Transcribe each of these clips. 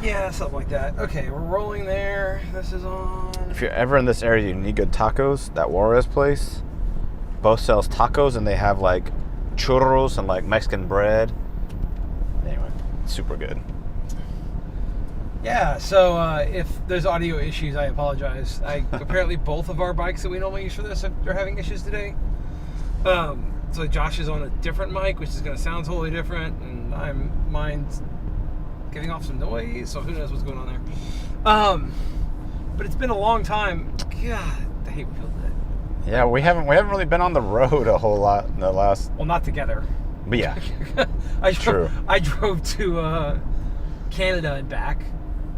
Yeah, something like that. Okay, we're rolling there. This is on. If you're ever in this area, you need good tacos. That Juarez place, both sells tacos, and they have like churros and like Mexican bread. Anyway, super good. Yeah, so if there's audio issues, I apologize. Apparently both of our bikes that we normally use for this are having issues today. So Josh is on a different mic, which is going to sound totally different, and mine's giving off some noise, so who knows what's going on there. But it's been a long time. God, I hate we feel that. Yeah, we haven't really been on the road a whole lot in the last. Well, not together. But yeah, True. I drove to Canada and back.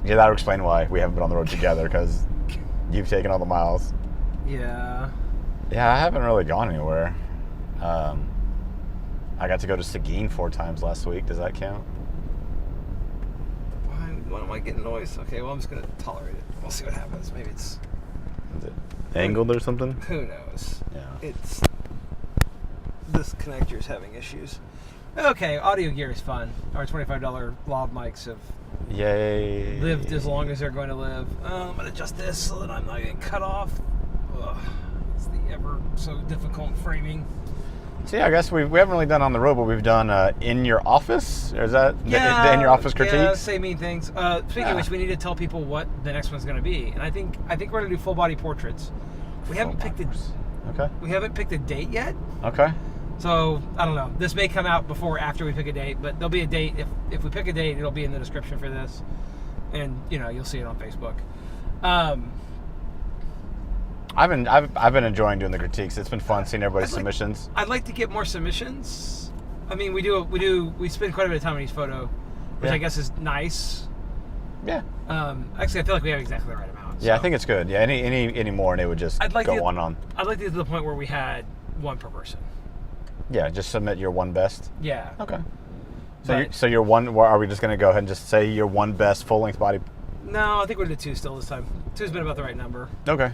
Yeah, that would explain why we haven't been on the road together, because you've taken all the miles. Yeah. Yeah, I haven't really gone anywhere. I got to go to Seguin 4 times last week. Does that count? Why am I getting noise? Okay, well, I'm just going to tolerate it. We'll see what happens. Maybe it's... Is it angled or something? Who knows? Yeah. It's... This connector's having issues. Okay, audio gear is fun. Our $25 lav mics have Yay. lived as long as they're going to live. I'm going to adjust this so that I'm not getting cut off. Ugh, it's the ever so difficult framing. So yeah, I guess we haven't really done on the road, but we've done in your office. Or is that the in your office critiques? Yeah, say mean things. Speaking of which, we need to tell people what the next one's going to be, and I think we're going to do full body portraits. We haven't picked a date yet. Okay. So I don't know. This may come out before or after we pick a date, but there'll be a date. If we pick a date, it'll be in the description for this, and you'll see it on Facebook. I've been enjoying doing the critiques. It's been fun seeing everybody's submissions. I'd like to get more submissions. I mean, we spend quite a bit of time on each photo, which I guess is nice. Yeah. Actually, I feel like we have exactly the right amount. Yeah, so. I think it's good. Yeah, any more and it would just go on. I'd like to get to the point where we had one per person. Yeah, just submit your one best. Yeah. Okay. So your one. Are we just going to go ahead and just say your one best full length body? No, I think we're going to do 2 still this time. 2's been about the right number. Okay.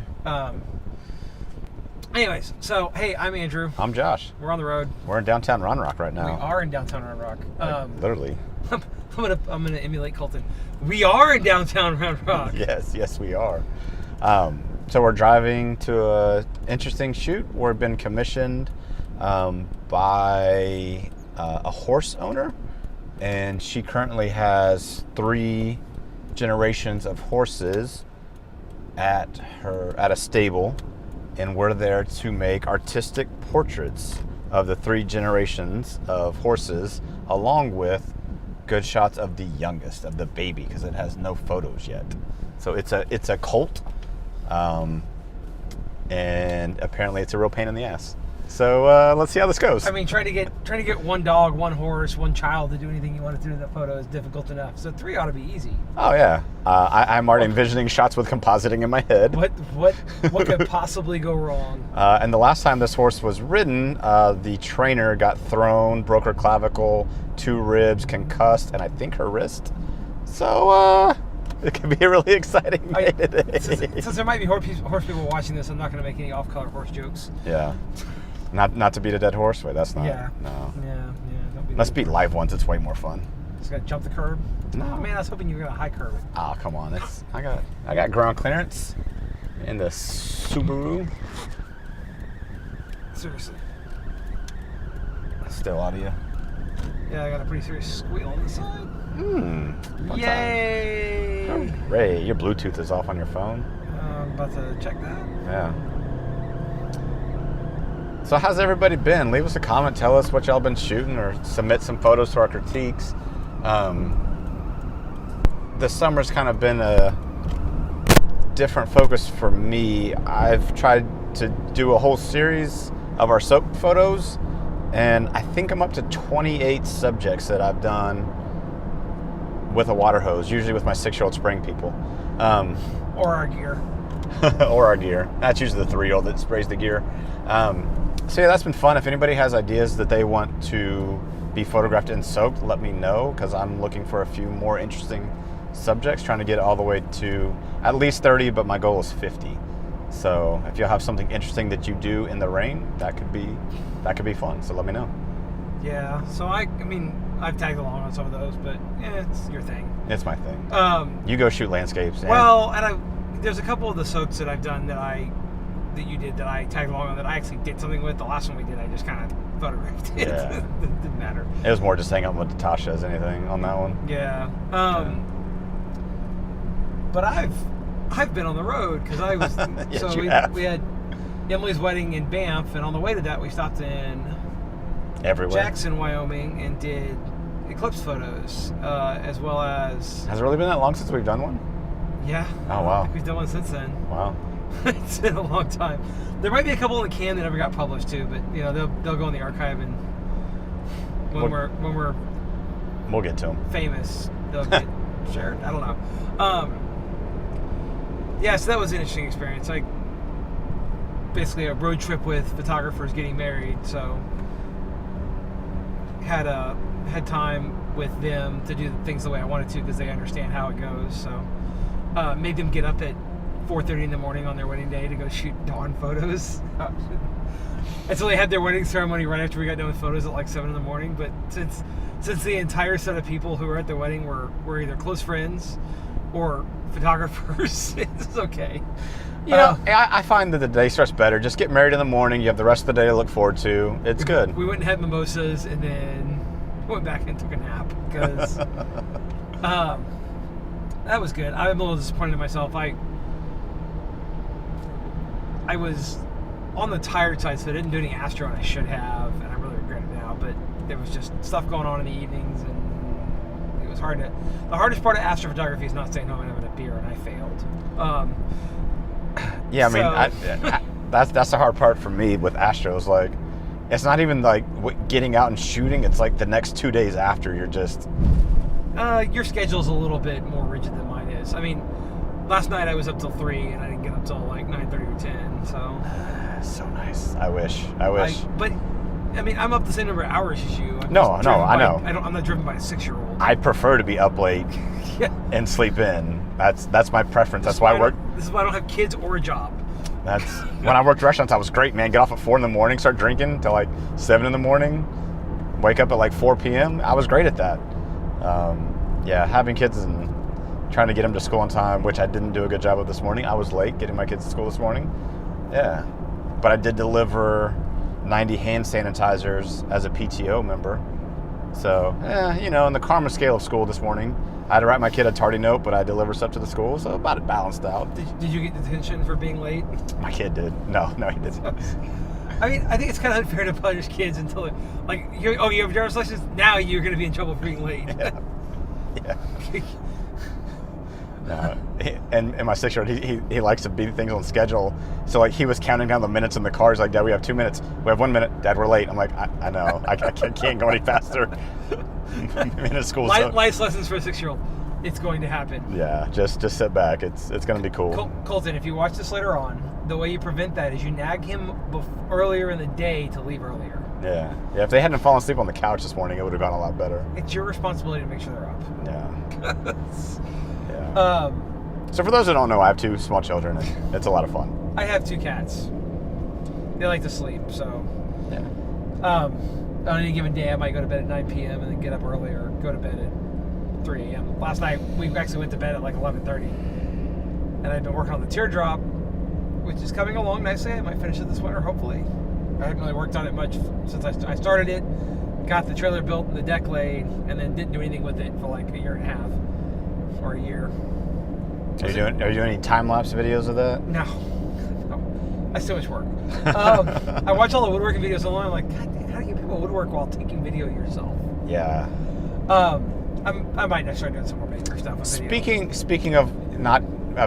Anyways, so hey, I'm Andrew. I'm Josh. We're on the road. We're in downtown Round Rock right now. We are in downtown Round Rock. Literally. I'm gonna emulate Colton. We are in downtown Round Rock. Yes, we are. So we're driving to a interesting shoot. We've been commissioned by a horse owner, and she currently has 3 generations of horses at a stable, and we're there to make artistic portraits of the 3 generations of horses, along with good shots of the youngest, of the baby, because it has no photos yet. So it's a colt, and apparently it's a real pain in the ass. So let's see how this goes. I mean, trying to get one dog, one horse, one child to do anything you want to do in that photo is difficult enough. So 3 ought to be easy. Oh yeah, I'm already envisioning shots with compositing in my head. What could possibly go wrong? And the last time this horse was ridden, the trainer got thrown, broke her clavicle, 2 ribs, concussed, and I think her wrist. So it could be a really exciting day today. Since there might be horse people watching this, I'm not going to make any off-color horse jokes. Yeah. Not to beat a dead horse? Wait, that's not. Yeah. No. Yeah. Don't Let's beat live ones. It's way more fun. Just gotta jump the curb. No. Oh, man, I was hoping you were gonna high curb it. Oh, come on. I got ground clearance in the Subaru. Seriously. Still audio. Yeah, I got a pretty serious squeal on the side. Yay! Hooray! Your Bluetooth is off on your phone. I'm about to check that. Yeah. So how's everybody been? Leave us a comment. Tell us what y'all been shooting, or submit some photos to our critiques. This summer's kind of been a different focus for me. I've tried to do a whole series of our soap photos, and I think I'm up to 28 subjects that I've done with a water hose, usually with my 6-year-old spraying people. Or our gear. Or our gear. That's usually the 3-year-old that sprays the gear. So yeah, that's been fun. If anybody has ideas that they want to be photographed in soap, let me know, because I'm looking for a few more interesting subjects, trying to get all the way to at least 30, but my goal is 50. So if you have something interesting that you do in the rain, that could be fun. So let me know. Yeah. So I mean, I've tagged along on some of those, but it's your thing. It's my thing. You go shoot landscapes. Well, and there's a couple of the soaks that I've done that you did that I tagged along on that I actually did something with. The last one we did, I just kind of photographed it. Yeah. It didn't matter. It was more just hanging out with Natasha as anything on that one. Yeah. But I've been on the road because I was Yes, we had Emily's wedding in Banff, and on the way to that we stopped in Everywhere. Jackson, Wyoming, and did eclipse photos, as well as. Has it really been that long since we've done one? Yeah. Oh, wow. I think we've done one since then. Wow. It's been a long time. There might be a couple in the can that never got published too, but they'll go in the archive, and when we're we'll get to them. famous, they'll get shared. I don't know. Yeah, so that was an interesting experience. Like basically a road trip with photographers getting married, so had time with them to do things the way I wanted to because they understand how it goes. So made them get up at 4:30 in the morning on their wedding day to go shoot dawn photos. And so they had their wedding ceremony right after we got done with photos at like 7 in the morning. But since the entire set of people who were at the wedding were either close friends or photographers, it's okay. I find that the day starts better. Just get married in the morning. You have the rest of the day to look forward to. It's good. We went and had mimosas and then went back and took a nap because that was good. I'm a little disappointed in myself. I was on the tired side, so I didn't do any astro, and I should have, and I really regret it now. But there was just stuff going on in the evenings, and it was hard to. The hardest part of astrophotography is not staying home and having a beer, and I failed. Yeah, I mean, that's the hard part for me with astros. Like, it's not even like getting out and shooting. It's like the next 2 days after you're just. Your schedule's a little bit more rigid than mine is. I mean, last night I was up till 3, and I didn't get up till like 9:30 or 10. So. So nice. I wish. But I mean, I'm up the same number of hours as you. I know. I'm not driven by a 6-year-old. I prefer to be up late and sleep in. That's my preference. That's why I work. This is why I don't have kids or a job. That's when I worked restaurants. I was great, man. Get off at 4 in the morning, start drinking till like 7 in the morning. Wake up at like 4 p.m. I was great at that. Having kids and trying to get them to school on time, which I didn't do a good job of this morning. I was late getting my kids to school this morning. Yeah, but I did deliver 90 hand sanitizers as a PTO member. So, in the karma scale of school this morning, I had to write my kid a tardy note, but I delivered stuff to the school, so about it balanced out. Did you get detention for being late? My kid did. No, he didn't. I mean, I think it's kind of unfair to punish kids until, you have a driver's license, now you're going to be in trouble for being late. Yeah. No, and my 6-year-old, he likes to beat things on schedule. So like he was counting down the minutes in the car. He's like, Dad, we have 2 minutes. We have 1 minute. Dad, we're late. I'm like, I know. I can't go any faster. I'm in a school zone. Life lessons for a 6-year-old. It's going to happen. Yeah, just sit back. It's going to be cool. Colton, if you watch this later on, the way you prevent that is you nag him earlier in the day to leave earlier. Yeah. If they hadn't fallen asleep on the couch this morning, it would have gone a lot better. It's your responsibility to make sure they're up. Yeah. Yeah. So for those who don't know, I have 2 small children, and it's a lot of fun. I have 2 cats. They like to sleep, so. Yeah. On any given day, I might go to bed at 9 p.m. and then get up early, or go to bed at 3 a.m. Last night, we actually went to bed at like 11:30, and I've been working on the teardrop, which is coming along nicely. I might finish it this winter, hopefully. I haven't really worked on it much since I started it. Got the trailer built and the deck laid, and then didn't do anything with it for like a year and a half. Or a year. Are you doing any time-lapse videos of that? No. That's too much work. I watch all the woodworking videos online. I'm like, God damn, how do you people woodwork while taking video of yourself? Yeah. I might start doing some more maker stuff. Speaking of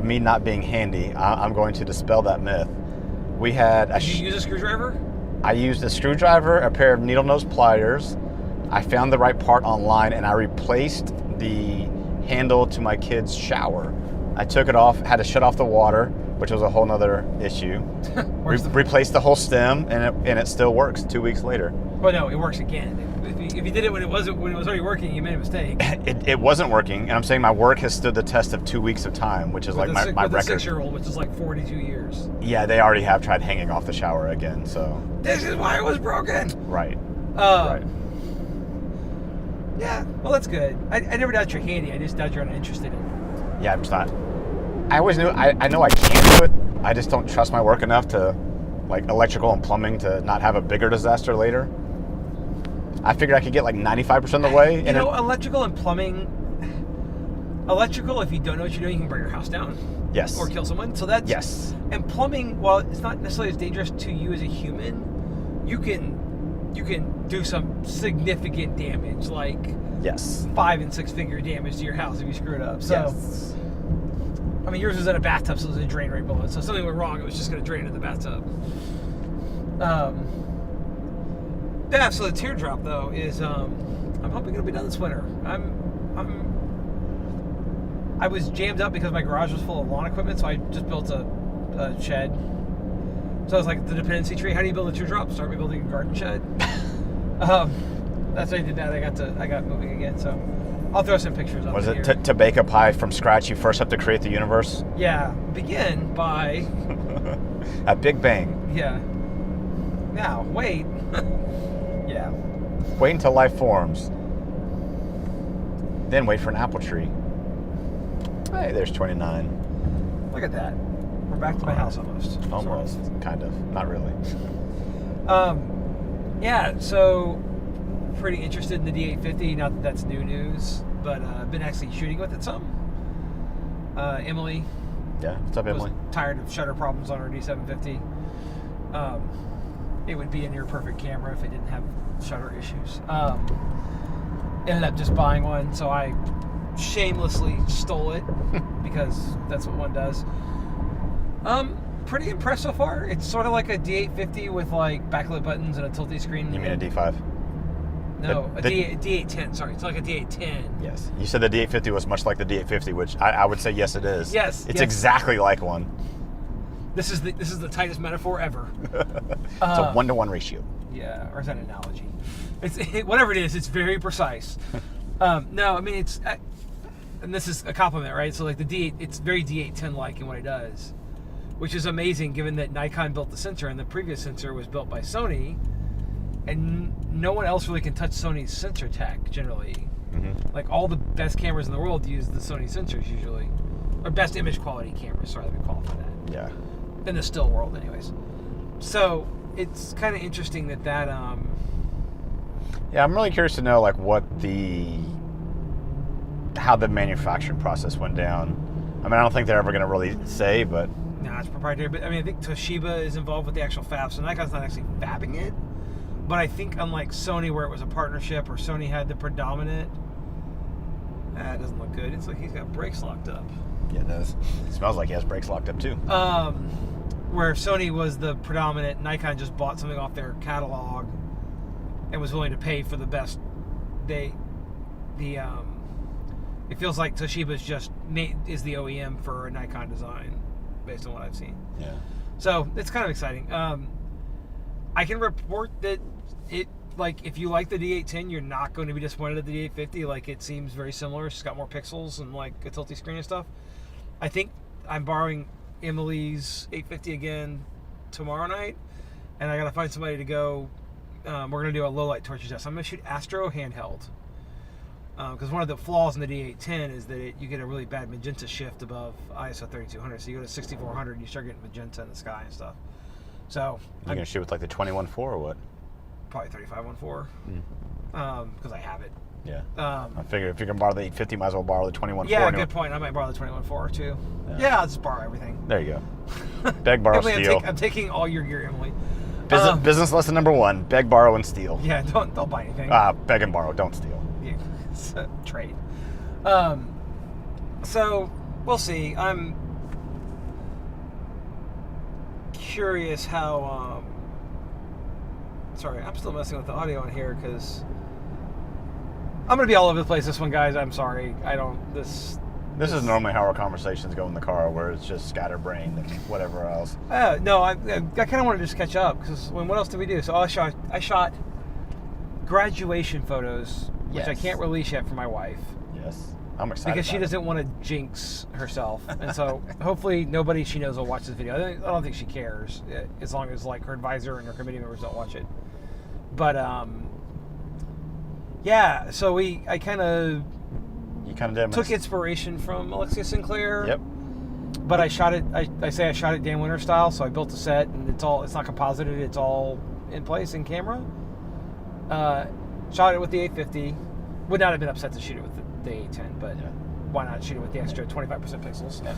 me not being handy, I'm going to dispel that myth. We had. Did you use a screwdriver? I used a screwdriver, a pair of needle nose pliers. I found the right part online, and I replaced the handle to my kid's shower. I took it off, had to shut off the water, which was a whole nother issue. Replaced the whole stem, and it still works 2 weeks later. Well, no, it works again. If you did it when it was already working, you made a mistake. It wasn't working, and I'm saying my work has stood the test of 2 weeks of time, which is my record. With a 6-year-old, which is like 42 years. Yeah, they already have tried hanging off the shower again, so. This is why it was broken. Right. Right. Yeah, well, that's good. I never doubt you're handy. I just doubt you're uninterested in it. Yeah, I'm just not. I always knew, I know I can do it. I just don't trust my work enough to, like, electrical and plumbing to not have a bigger disaster later. I figured I could get like 95% of the way. You know, electrical and plumbing. Electrical, if you don't know what you're doing, you can burn your house down. Yes. Or kill someone. So that's... Yes. And plumbing, while it's not necessarily as dangerous to you as a human, you can do some significant damage, like yes, 5 and 6 figure damage to your house if you screw it up. So, yes. I mean, yours was in a bathtub, so there's a drain right below it. So if something went wrong, it was just going to drain into the bathtub. Yeah. So the teardrop though is, I'm hoping it'll be done this winter. I was jammed up because my garage was full of lawn equipment, so I just built a shed. So I was like, the dependency tree. How do you build a teardrop? Start by building a garden shed. That's why I did that. I got moving again. So I'll throw some pictures up. Was it here. to bake a pie from scratch? You first have to create the universe. Yeah. Begin by a Big Bang. Yeah. Now wait. Yeah. Wait until life forms. Then wait for an apple tree. Hey, there's 29. Look at that. We're back to my house almost. Almost, kind of. Not really. Yeah, so pretty interested in the D850. Not that that's new news, but I've been actually shooting with it some. Emily. Yeah, what's up, Emily? Was tired of shutter problems on her D750. It would be a near perfect camera if it didn't have shutter issues. Ended up just buying one, so I shamelessly stole it because that's what one does. Pretty impressed so far. It's sort of like a D850 with like backlit buttons and a tilty screen. You mean a D5? No, a D810. Sorry, it's like a D810. Yes. You said the D850 was much like the D850, which I would say yes, it is. Yes. It's exactly like one. This is the tightest metaphor ever. It's a 1-to-1 ratio. Yeah, or is that an analogy? Whatever it is, it's very precise. No, I mean and this is a compliment, right? So like the D8, it's very D810 like in what it does, which is amazing given that Nikon built the sensor and the previous sensor was built by Sony, and no one else really can touch Sony's sensor tech generally. Mm-hmm. Like all the best cameras in the world use the Sony sensors usually, or best image quality cameras. Sorry, let me qualify that. Yeah. In the still world, anyways. So it's kind of interesting that. Yeah, I'm really curious to know like how the manufacturing process went down. I mean, I don't think they're ever going to really say, but no, it's proprietary. But I mean, I think Toshiba is involved with the actual fab, so Nikon's not actually fabbing it. But I think unlike Sony, where it was a partnership, or Sony had the predominant. It doesn't look good. It's like he's got brakes locked up. Yeah, it does. It smells like he has brakes locked up too. Where Sony was the predominant, Nikon just bought something off their catalog and was willing to pay for the best. It feels like Toshiba's is the OEM for a Nikon design, based on what I've seen. Yeah. So it's kind of exciting. I can report that if you like the D810, you're not going to be disappointed at the D850. Like, it seems very similar. It's got more pixels and like a tilty screen and stuff. I think I'm borrowing Emily's 850 again tomorrow night, and I gotta find somebody to go. We're gonna do a low light torch test. I'm gonna shoot Astro handheld because one of the flaws in the D810 is that you get a really bad magenta shift above ISO 3200. So you go to 6400 and you start getting magenta in the sky and stuff. So you're gonna shoot with like the 21.4 or what? Probably 35-1.4 because I have it. Yeah. I figure if you're gonna borrow the 850, might as well borrow the 21.4. Yeah, good point. I might borrow the 21.4 too. Yeah, I'll just borrow everything. There you go. Beg, borrow, Emily, steal. I'm taking all your gear, Emily. Business lesson number 1: beg, borrow, and steal. Yeah, don't buy anything. Beg and borrow, don't steal. Yeah, it's a trade. So we'll see. I'm curious how. Sorry, I'm still messing with the audio on here because I'm gonna be all over the place this one, guys. I'm sorry. This is normally how our conversations go in the car, where it's just scatterbrained and whatever else. No, I kind of want to just catch up because what else did we do? So I shot graduation photos, which I can't release yet for my wife. Yes, I'm excited because she doesn't want to jinx herself, and so hopefully nobody she knows will watch this video. I don't think she cares as long as like her advisor and her committee members don't watch it. But Yeah, so I kind of You kind of did. took inspiration from Alexia Sinclair. Yep. But I shot it. I say I shot it Dan Winter style. So I built a set, and it's not composited. It's all in place in camera. Shot it with the 850. Would not have been upset to shoot it with the 810, but why not shoot it with the extra 25% pixels? Yeah.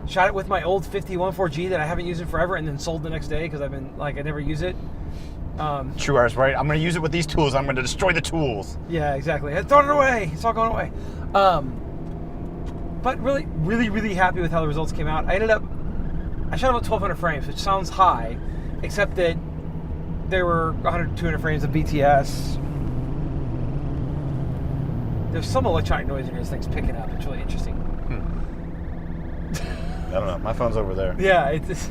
Shot it with my old 50-1.4G that I haven't used in forever, and then sold the next day because I've been I never use it. True hours, right? I'm going to use it with these tools. I'm going to destroy the tools. Yeah, exactly. It's thrown it away. It's all going away. But really, really, really happy with how the results came out. I shot about 1,200 frames, which sounds high, except that there were 100, 200 frames of BTS. There's some electronic noise in here this thing's picking up. It's really interesting. I don't know. My phone's over there. Yeah, it's...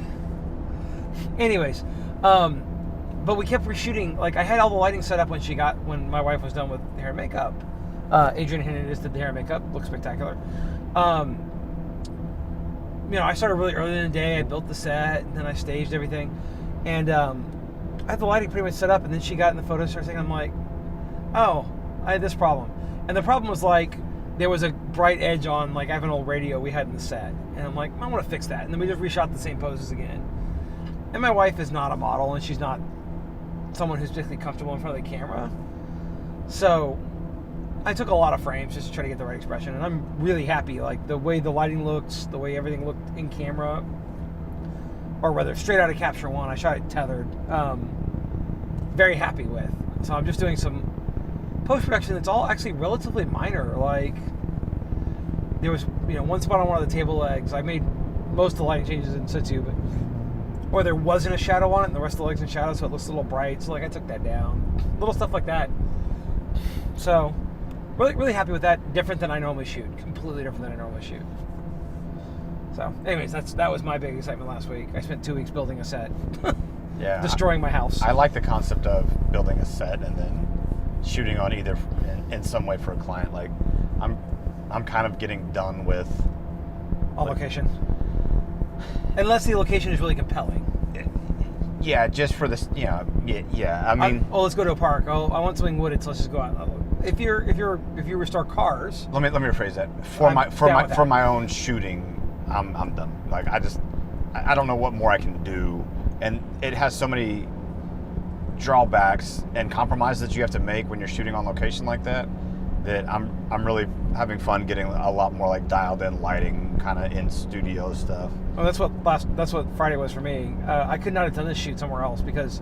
Anyways, but we kept reshooting. I had all the lighting set up when my wife was done with hair and makeup. Adrian Hernandez did the hair and makeup. Looked spectacular. I started really early in the day. I built the set, and then I staged everything. And I had the lighting pretty much set up, and then she got in the photo started saying, I'm like, oh, I had this problem. And the problem was there was a bright edge on, I have an old radio we had in the set. And I'm like, I want to fix that. And then we just reshot the same poses again. And my wife is not a model, and she's not someone who's particularly comfortable in front of the camera. So I took a lot of frames just to try to get the right expression. And I'm really happy, the way the lighting looks, the way everything looked in camera, or whether straight out of Capture One. I shot it tethered. Very happy with. So I'm just doing some post-production that's all actually relatively minor. There was one spot on one of the table legs. I made most of the lighting changes in situ, or there wasn't a shadow on it and the rest of the legs in shadow, so it looks a little bright. So I took that down. Little stuff like that. So really, really happy with that. Different than I normally shoot. Completely different than I normally shoot. So anyways, that was my big excitement last week. I spent 2 weeks building a set. Yeah. Destroying my house. I like the concept of building a set and then shooting on either in some way for a client. I'm kind of getting done with on location, unless the location is really compelling. Yeah, just for this, yeah. I mean, let's go to a park. I want something wooded, so let's just go out. If you restore cars, let me rephrase that. For my own shooting, I'm done. I don't know what more I can do, and it has so many drawbacks and compromises that you have to make when you're shooting on location like that I'm really having fun getting a lot more dialed in lighting, kind of in studio stuff. Oh, that's what Friday was for me. I could not have done this shoot somewhere else because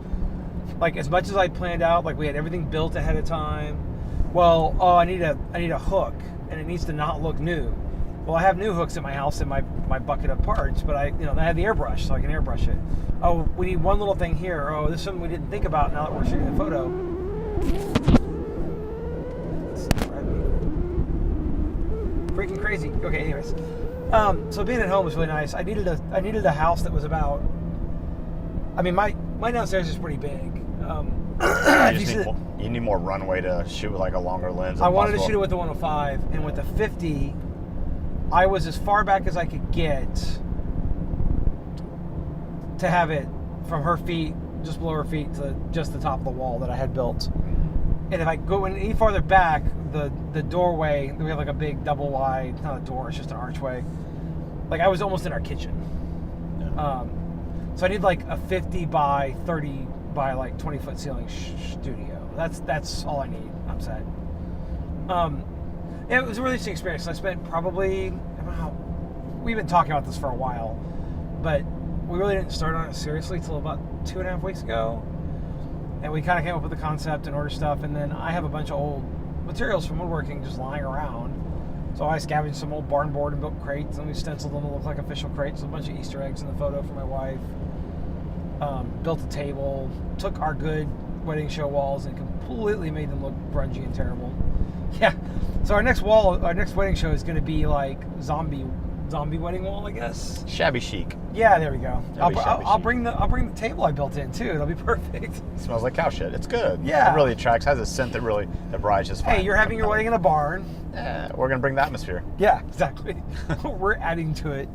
as much as I planned out, we had everything built ahead of time. Well, I need a hook, and it needs to not look new. Well, I have new hooks in my house in my bucket of parts, but I have the airbrush, so I can airbrush it. Oh, we need one little thing here. Oh, this is something we didn't think about now that we're shooting the photo. Freaking crazy. Okay, anyways. So being at home was really nice. I needed a house that was about... my downstairs is pretty big. You need more runway to shoot with a longer lens. I wanted to shoot it with the 105, and with the 50, I was as far back as I could get to have it from her feet, just below her feet, to just the top of the wall that I had built. And if I go any farther back, the doorway, we have a big double wide, it's not a door, it's just an archway. I was almost in our kitchen. Yeah. So I need a 50 by 30 by 20 foot ceiling studio. That's all I need. I'm set. It was a really interesting experience. I spent probably, we've been talking about this for a while, but we really didn't start on it seriously till about 2.5 weeks ago. And we kind of came up with the concept and ordered stuff, and then I have a bunch of old materials from woodworking just lying around. So I scavenged some old barn board and built crates, and we stenciled them to look like official crates. A bunch of Easter eggs in the photo for my wife. Built a table, took our good wedding show walls and completely made them look grungy and terrible. Yeah. So our next wedding show is going to be zombie wedding wall, I guess. Shabby chic. Yeah, there we go. I'll bring the table I built in too. It'll be perfect. It smells like cow shit. It's good. Yeah. It really attracts. Has a scent that rides just fine. Hey, you're having your wedding in a barn. Yeah, we're gonna bring the atmosphere. Yeah, exactly. We're adding to it.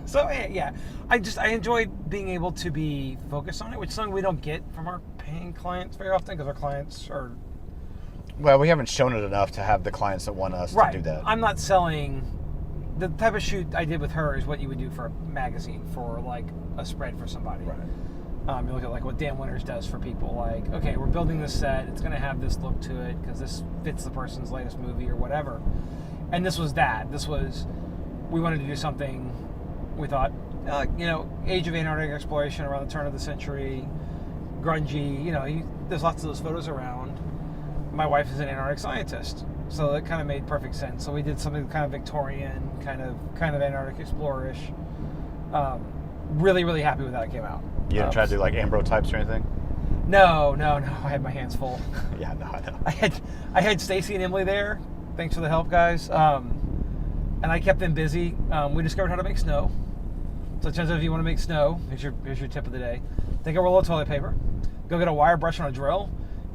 So yeah, I enjoy being able to be focused on it, which is something we don't get from our paying clients very often because our clients are. Well, we haven't shown it enough to have the clients that want us to do that. I'm not selling. The type of shoot I did with her is what you would do for a magazine, for like a spread for somebody. Right. You look at like what Dan Winters does for people. Like, okay, we're building this set. It's going to have this look to it because this fits the person's latest movie or whatever. And this was that. We wanted to do something. We thought, age of Antarctic exploration around the turn of the century, grungy. There's lots of those photos around. My wife is an Antarctic scientist, so that kind of made perfect sense. So we did something kind of Victorian, kind of Antarctic explorerish. Really, really happy with how it came out. You didn't try to do like ambrotypes or anything? No. I had my hands full. Yeah, no, I know. I had Stacy and Emily there. Thanks for the help, guys. And I kept them busy. We discovered how to make snow. So it turns out if you want to make snow, here's your tip of the day. Take a roll of toilet paper, go get a wire brush on a drill,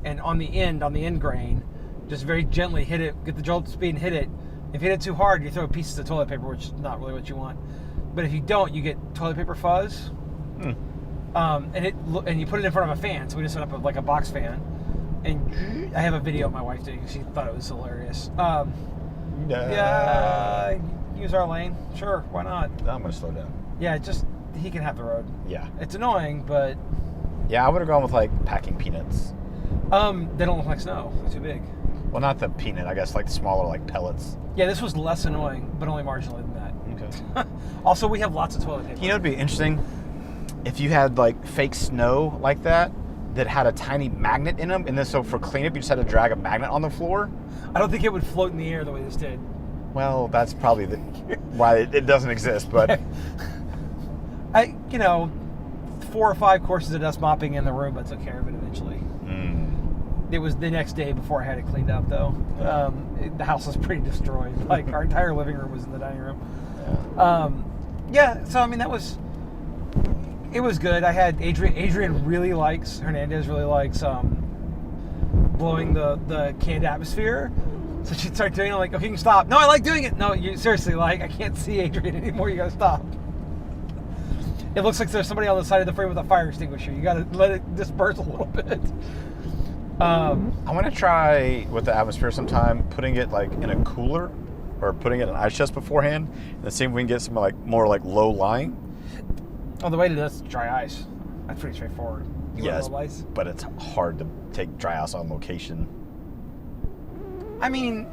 and on the end grain, just very gently hit it, get the drill speed and hit it. If you hit it too hard, you throw pieces of toilet paper, which is not really what you want. But if you don't, you get toilet paper fuzz. And you put it in front of a fan. So we just set up a box fan. And I have a video of my wife doing it. She thought it was hilarious. Yeah, use our lane. Sure, why not? I'm going to slow down. Yeah, just, he can have the road. Yeah. It's annoying, but... Yeah, I would have gone with like packing peanuts. They don't look like snow. They're too big. Well, not the peanut, I guess like the smaller like pellets. Yeah, this was less annoying, but only marginally than that. Okay. Also, we have lots of toilet paper. It'd be interesting if you had like fake snow like that had a tiny magnet in them, and then so for cleanup you just had to drag a magnet on the floor. I don't think it would float in the air the way this did. Well, that's probably why it doesn't exist, but... 4 or 5 courses of dust mopping in the room, but took care of it eventually. It was the next day before I had it cleaned up, though. The house was pretty destroyed. Like, our entire living room was in the dining room. So, I mean, it was good. I had Hernandez really likes blowing the canned atmosphere. So she'd start doing it, like, okay, you can stop. No, I like doing it. No, you seriously, like, I can't see Adrian anymore. You gotta stop. It looks like there's somebody on the side of the frame with a fire extinguisher. You gotta let it disperse a little bit. I want to try with the atmosphere sometime, putting it like in a cooler or putting it in an ice chest beforehand, and see if we can get some like more like low lying. Oh, the way to do this is dry ice. That's pretty straightforward. Yes, but it's hard to take dry ice on location. I mean,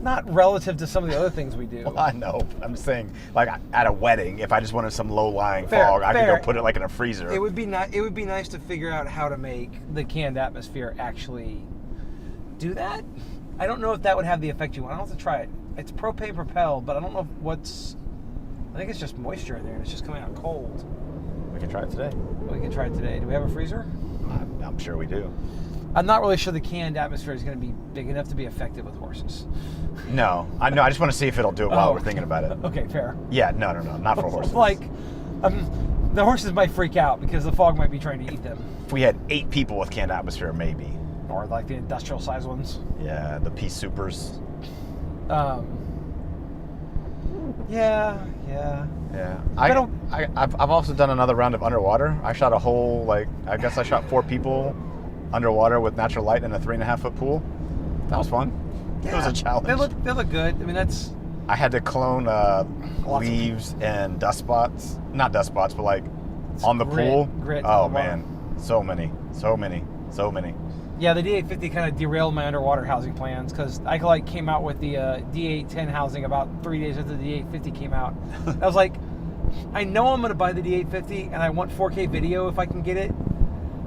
not relative to some of the other things we do. Well, I know. I'm saying, like at a wedding, if I just wanted some low-lying fog, I could go put it like in a freezer. It would be nice to figure out how to make the canned atmosphere actually do that. I don't know if that would have the effect you want. I'll have to try it. It's propane propelled, but I don't know I think it's just moisture in there, and it's just coming out cold. We can try it today. We can try it today. Do we have a freezer? I'm sure we do. I'm not really sure the canned atmosphere is going to be big enough to be effective with horses. No, I know. I just want to see if it'll do it while we're thinking about it. Okay, fair. Yeah, no, not for horses. The horses might freak out because the fog might be trying to eat them. If we had 8 people with canned atmosphere, maybe. Or like the industrial size ones. Yeah, the Peace Supers. Yeah. I've also done another round of underwater. I shot I shot 4 people underwater with natural light in a 3.5-foot pool. That was fun. Yeah, it was a challenge. They look good. I mean, I had to clone leaves and dust spots. Not dust spots, but like on the pool. Grit oh man, so many. Yeah, the D850 kind of derailed my underwater housing plans because Icolite came out with the D810 housing about 3 days after the D850 came out. I was like, I know I'm going to buy the D850 and I want 4K video if I can get it.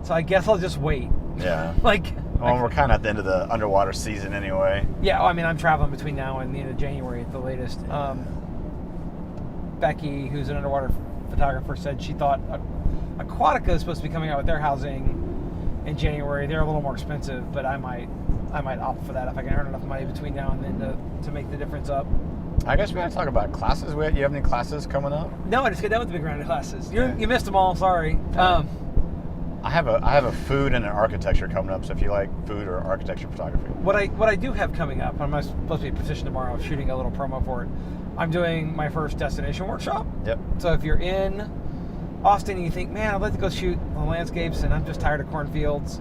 So I guess I'll just wait. Yeah. We're kind of at the end of the underwater season anyway. Yeah, I'm traveling between now and the end of January at the latest. Becky, who's an underwater photographer, said she thought Aquatica is supposed to be coming out with their housing in January. They're a little more expensive, but I might opt for that if I can earn enough money between now and then to make the difference up. I guess we got to talk about classes. You have any classes coming up? No, I just got done with the big round of classes. You missed them all. Sorry. I have a food and an architecture coming up. So if you like food or architecture photography, what I do have coming up, I'm supposed to be at Precision tomorrow, shooting a little promo for it. I'm doing my first destination workshop. Yep. So if you're in Austin and you think, man, I'd like to go shoot on landscapes and I'm just tired of cornfields,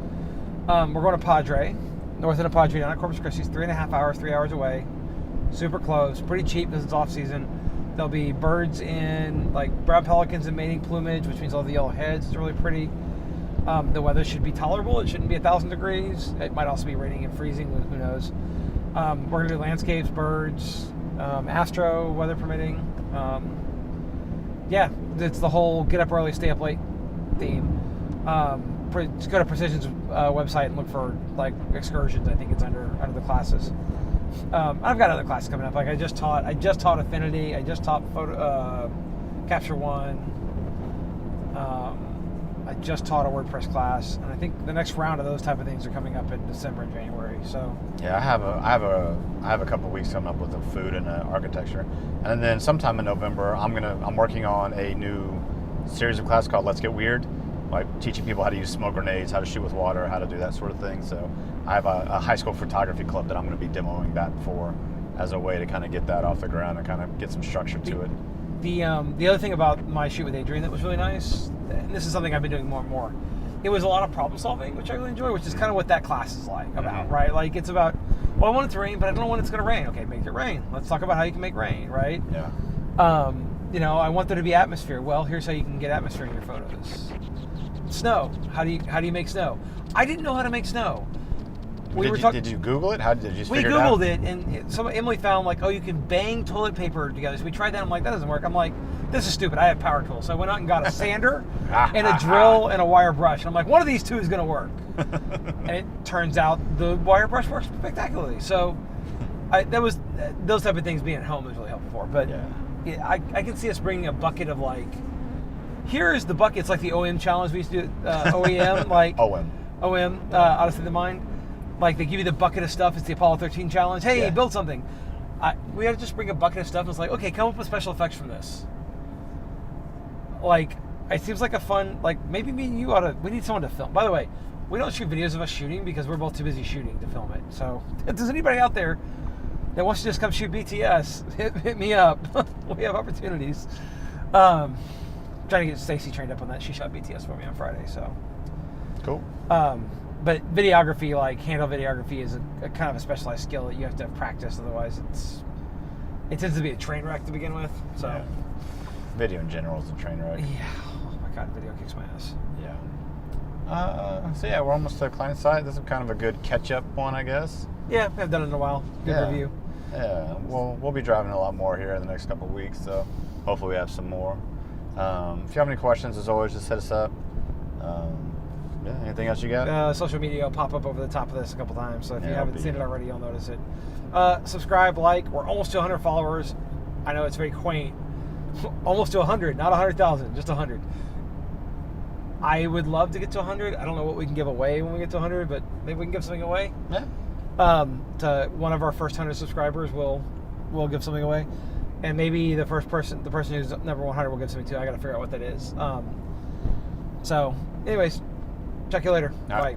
we're going to Padre, north of Padre, down at Corpus Christi. 3.5 hours, 3 hours away. Super close, pretty cheap because it's off season. There'll be birds in like brown pelicans in mating plumage, which means all the yellow heads. It's really pretty. The weather should be tolerable. It shouldn't be 1,000 degrees. It might also be raining and freezing. Who knows? We're gonna do landscapes, birds, astro, weather permitting. Yeah, it's the whole get up early, stay up late theme. Just go to Precision's website and look for like excursions. I think it's under the classes. I've got other classes coming up. Like I just taught Affinity. I just taught photo Capture One. I just taught a WordPress class, and I think the next round of those type of things are coming up in December and January. So yeah, I have a couple of weeks coming up with the food and architecture, and then sometime in November I'm working on a new series of classes called Let's Get Weird, like teaching people how to use smoke grenades, how to shoot with water, how to do that sort of thing. So I have a high school photography club that I'm going to be demoing that for as a way to kind of get that off the ground and kind of get some structure to it. The other thing about my shoot with Adrian that was really nice, and this is something I've been doing more and more, it was a lot of problem solving, which I really enjoy, which is kind of what that class is like about, right? Like it's about, well, I want it to rain, but I don't know when it's going to rain. Okay, make it rain. Let's talk about how you can make rain, right? Yeah. I want there to be atmosphere. Well, here's how you can get atmosphere in your photos. Snow. How do you make snow? I didn't know how to make snow. Did you Google it? How did you figure it out? We Googled it, and Emily found like, oh, you can bang toilet paper together. So we tried that. I'm like, that doesn't work. I'm like, this is stupid. I have power tools. So I went out and got a sander and a drill and a wire brush. And I'm like, one of these two is going to work. And it turns out the wire brush works spectacularly. So those type of things being at home was really helpful for. But yeah, I can see us bringing a bucket of like, here's the bucket. It's like the OM challenge we used to do, OEM, like OM, Odyssey of the Mind. Like they give you the bucket of stuff. It's the Apollo 13 challenge. Hey, build something. We had to just bring a bucket of stuff. And it's like, okay, come up with special effects from this. Like, it seems like a fun, like maybe me and you we need someone to film. By the way, we don't shoot videos of us shooting because we're both too busy shooting to film it. So if there's anybody out there that wants to just come shoot BTS, hit me up. We have opportunities. Trying to get Stacy trained up on that. She shot BTS for me on Friday, so. Cool. But videography, like handle videography, is a kind of a specialized skill that you have to have practice. Otherwise, it tends to be a train wreck to begin with. So, yeah. Video in general is a train wreck. Yeah. Oh my God, video kicks my ass. Yeah. So yeah, we're almost to the client side. This is kind of a good catch-up one, I guess. Yeah, we haven't done it in a while. Good review. Yeah. We'll be driving a lot more here in the next couple of weeks, so hopefully we have some more. If you have any questions, as always, just hit us up. Anything else you got? Social media will pop up over the top of this a couple times, so if you haven't seen it already, you'll notice it. Subscribe, like. We're almost to 100 followers. I know it's very quaint. Almost to 100, not 100,000, just 100. I would love to get to 100. I don't know what we can give away when we get to 100, but maybe we can give something away. Yeah. To one of our first 100 subscribers, we'll give something away, and maybe the person who's number 100 will give something too. I got to figure out what that is. So, anyways. Check you later. Bye.